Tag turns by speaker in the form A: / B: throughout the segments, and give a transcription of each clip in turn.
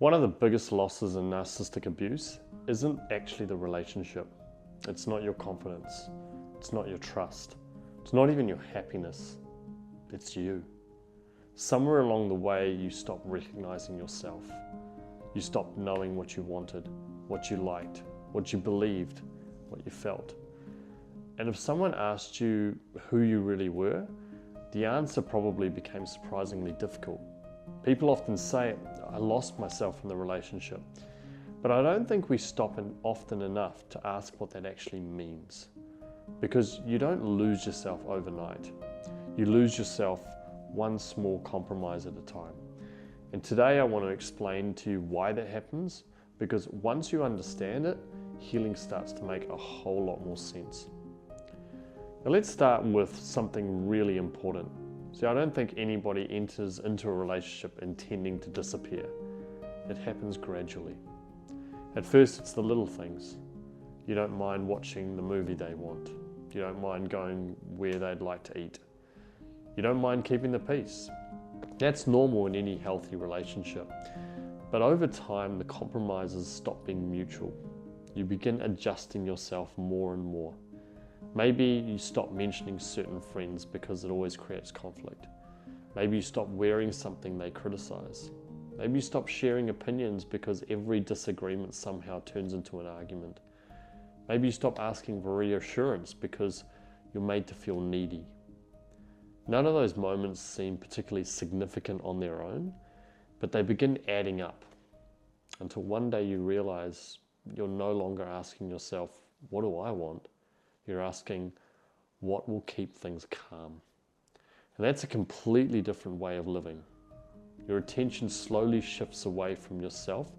A: One of the biggest losses in narcissistic abuse isn't actually the relationship. It's not your confidence. It's not your trust. It's not even your happiness. It's you. Somewhere along the way, you stop recognizing yourself. You stop knowing what you wanted, what you liked, what you believed, what you felt. And if someone asked you who you really were, the answer probably became surprisingly difficult. People often say, I lost myself in the relationship. But I don't think we stop often enough to ask what that actually means. Because you don't lose yourself overnight. You lose yourself one small compromise at a time. And today I want to explain to you why that happens, because once you understand it, healing starts to make a whole lot more sense. Now let's start with something really important. See, I don't think anybody enters into a relationship intending to disappear. It happens gradually. At first, it's the little things. You don't mind watching the movie they want. You don't mind going where they'd like to eat. You don't mind keeping the peace. That's normal in any healthy relationship. But over time, the compromises stop being mutual. You begin adjusting yourself more and more. Maybe you stop mentioning certain friends because it always creates conflict. Maybe you stop wearing something they criticize. Maybe you stop sharing opinions because every disagreement somehow turns into an argument. Maybe you stop asking for reassurance because you're made to feel needy. None of those moments seem particularly significant on their own, but they begin adding up until one day you realize you're no longer asking yourself, what do I want? You're asking, what will keep things calm? And that's a completely different way of living. Your attention slowly shifts away from yourself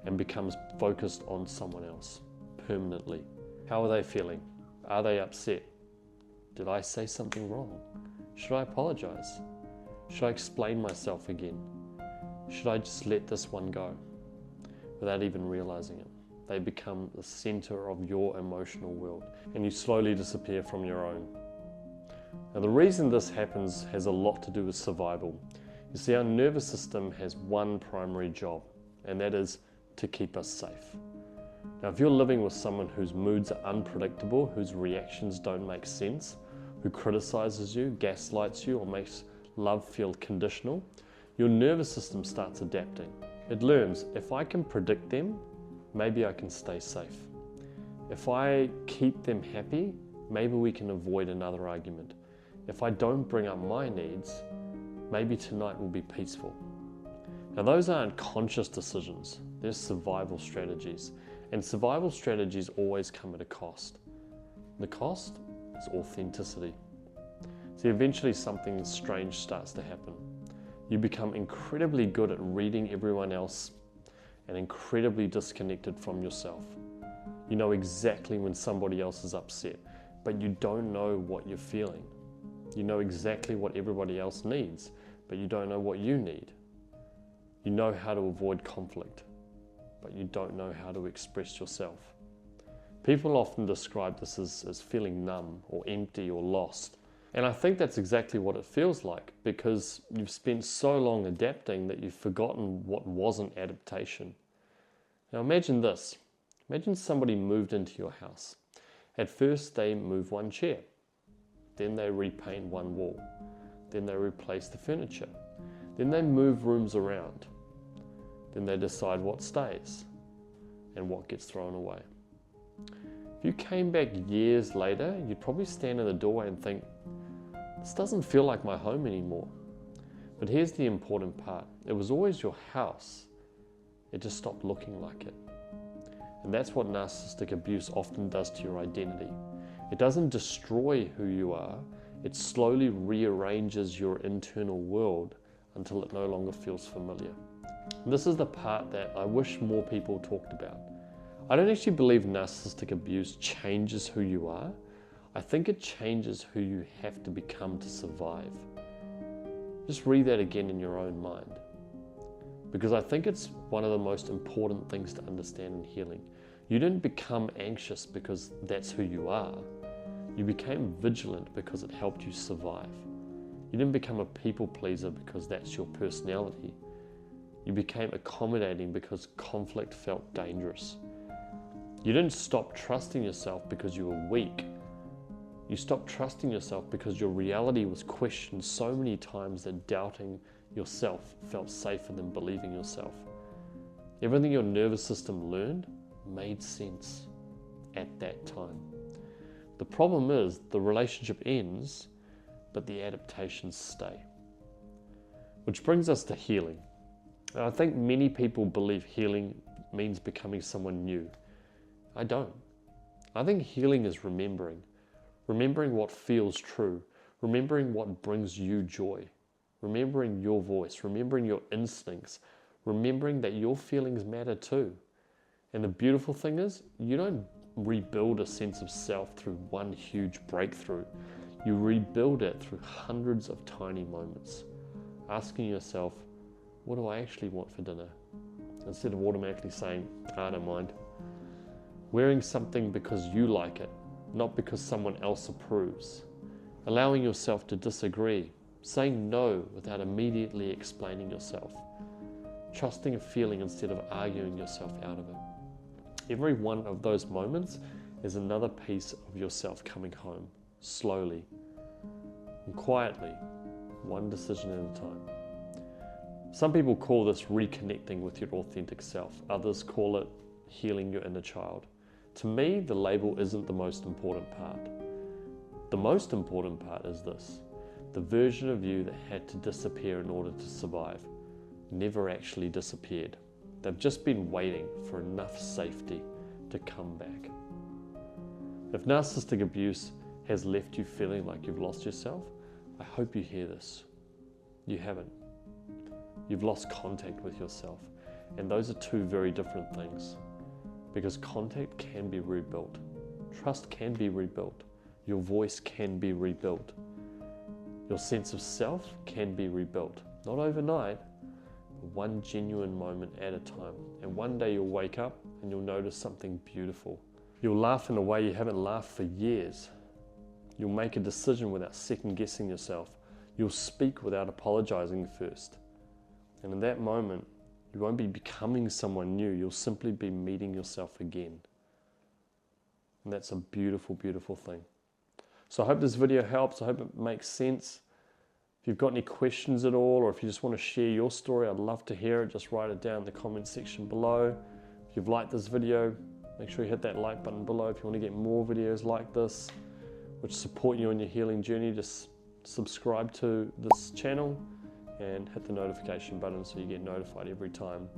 A: and becomes focused on someone else permanently. How are they feeling? Are they upset? Did I say something wrong? Should I apologize? Should I explain myself again? Should I just let this one go? Without even realizing it, they become the center of your emotional world and you slowly disappear from your own. Now, the reason this happens has a lot to do with survival. You see, our nervous system has one primary job, and that is to keep us safe. Now, if you're living with someone whose moods are unpredictable, whose reactions don't make sense, who criticizes you, gaslights you, or makes love feel conditional, your nervous system starts adapting. It learns, if I can predict them, maybe I can stay safe. If I keep them happy, maybe we can avoid another argument. If I don't bring up my needs, maybe tonight will be peaceful. Now, those aren't conscious decisions. They're survival strategies. And survival strategies always come at a cost. The cost is authenticity. See, eventually something strange starts to happen. You become incredibly good at reading everyone else and incredibly disconnected from yourself. You know exactly when somebody else is upset, but you don't know what you're feeling. You know exactly what everybody else needs, but you don't know what you need. You know how to avoid conflict, but you don't know how to express yourself. People often describe this as feeling numb or empty or lost. And I think that's exactly what it feels like, because you've spent so long adapting that you've forgotten what wasn't adaptation. Now imagine this. Imagine somebody moved into your house. At first they move one chair. Then they repaint one wall. Then they replace the furniture. Then they move rooms around. Then they decide what stays and what gets thrown away. If you came back years later, you'd probably stand in the doorway and think, this doesn't feel like my home anymore. But here's the important part. It was always your house. It just stopped looking like it. And that's what narcissistic abuse often does to your identity. It doesn't destroy who you are. It slowly rearranges your internal world until it no longer feels familiar. And this is the part that I wish more people talked about. I don't actually believe narcissistic abuse changes who you are. I think it changes who you have to become to survive. Just read that again in your own mind. Because I think it's one of the most important things to understand in healing. You didn't become anxious because that's who you are. You became vigilant because it helped you survive. You didn't become a people pleaser because that's your personality. You became accommodating because conflict felt dangerous. You didn't stop trusting yourself because you were weak. You stopped trusting yourself because your reality was questioned so many times that doubting yourself felt safer than believing yourself. Everything your nervous system learned made sense at that time. The problem is the relationship ends, but the adaptations stay. Which brings us to healing. I think many people believe healing means becoming someone new. I don't. I think healing is remembering what feels true, remembering what brings you joy, remembering your voice, remembering your instincts, remembering that your feelings matter too. And the beautiful thing is, you don't rebuild a sense of self through one huge breakthrough. You rebuild it through hundreds of tiny moments. Asking yourself, what do I actually want for dinner? Instead of automatically saying, I don't mind. Wearing something because you like it, not because someone else approves. Allowing yourself to disagree. Saying no without immediately explaining yourself. Trusting a feeling instead of arguing yourself out of it. Every one of those moments is another piece of yourself coming home, slowly and quietly, one decision at a time. Some people call this reconnecting with your authentic self. Others call it healing your inner child. To me, the label isn't the most important part. The most important part is this: the version of you that had to disappear in order to survive never actually disappeared. They've just been waiting for enough safety to come back. If narcissistic abuse has left you feeling like you've lost yourself, I hope you hear this. You haven't. You've lost contact with yourself. And those are two very different things. Because contact can be rebuilt. Trust can be rebuilt. Your voice can be rebuilt. Your sense of self can be rebuilt. Not overnight, but one genuine moment at a time. And one day you'll wake up and you'll notice something beautiful. You'll laugh in a way you haven't laughed for years. You'll make a decision without second guessing yourself. You'll speak without apologizing first. And in that moment, you won't be becoming someone new. You'll simply be meeting yourself again. And that's a beautiful, beautiful thing. So I hope this video helps. I hope it makes sense. If you've got any questions at all, or if you just want to share your story, I'd love to hear it. Just write it down in the comment section below. If you've liked this video, make sure you hit that like button below. If you want to get more videos like this, which support you on your healing journey, just subscribe to this channel and hit the notification button so you get notified every time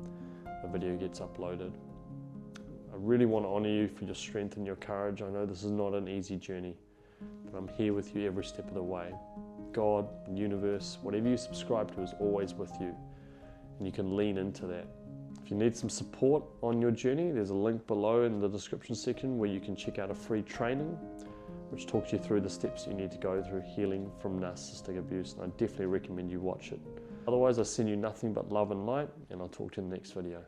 A: a video gets uploaded. I really want to honor you for your strength and your courage. I know this is not an easy journey, but I'm here with you every step of the way. God, universe, whatever you subscribe to is always with you, and you can lean into that. If you need some support on your journey, there's a link below in the description section where you can check out a free training which talks you through the steps you need to go through healing from narcissistic abuse, and I definitely recommend you watch it. Otherwise, I send you nothing but love and light, and I'll talk to you in the next video.